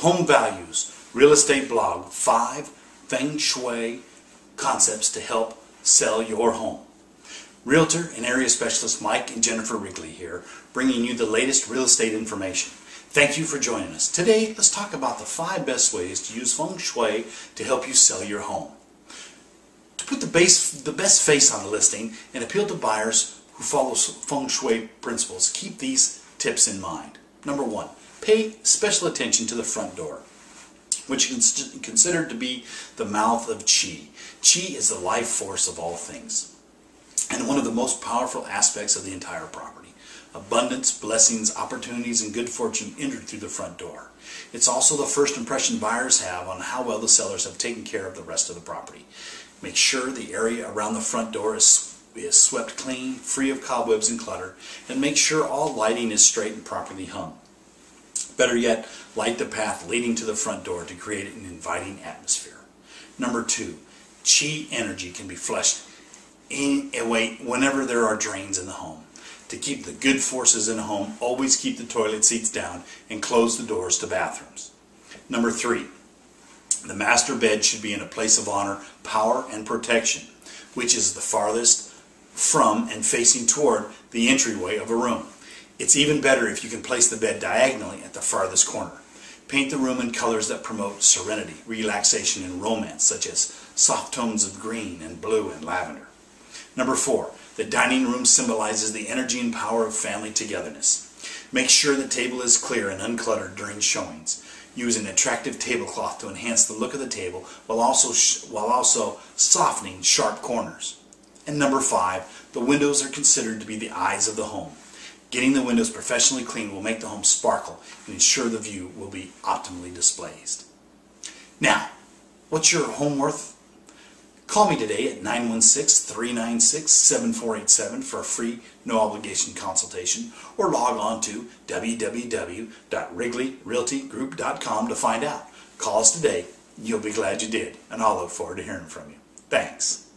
Home Values Real Estate Blog, 5 Feng Shui concepts to help sell your home. Realtor and area specialist Mike and Jennifer Wrigley here, bringing you the latest real estate information. Thank you for joining us. Today, let's talk about the 5 best ways to use Feng Shui to help you sell your home. To put the best face on the listing and appeal to buyers who follow Feng Shui principles, keep these tips in mind. Number 1, pay special attention to the front door, which is considered to be the mouth of Qi. Qi is the life force of all things, and one of the most powerful aspects of the entire property. Abundance, blessings, opportunities, and good fortune enter through the front door. It's also the first impression buyers have on how well the sellers have taken care of the rest of the property. Make sure the area around the front door is swept clean, free of cobwebs and clutter, and make sure all lighting is straight and properly hung. Better yet, light the path leading to the front door to create an inviting atmosphere. Number 2, Qi energy can be flushed away whenever there are drains in the home. To keep the good forces in a home, always keep the toilet seats down and close the doors to bathrooms. Number 3, the master bed should be in a place of honor, power, and protection, which is the farthest from and facing toward the entryway of a room. It's even better if you can place the bed diagonally at the farthest corner. Paint the room in colors that promote serenity, relaxation, and romance, such as soft tones of green and blue and lavender. Number 4, the dining room symbolizes the energy and power of family togetherness. Make sure the table is clear and uncluttered during showings. Use an attractive tablecloth to enhance the look of the table while also softening sharp corners. And number 5, the windows are considered to be the eyes of the home. Getting the windows professionally cleaned will make the home sparkle and ensure the view will be optimally displayed. Now, what's your home worth? Call me today at 916-396-7487 for a free, no-obligation consultation, or log on to www.wrigleyrealtygroup.com to find out. Call us today. You'll be glad you did, and I'll look forward to hearing from you. Thanks.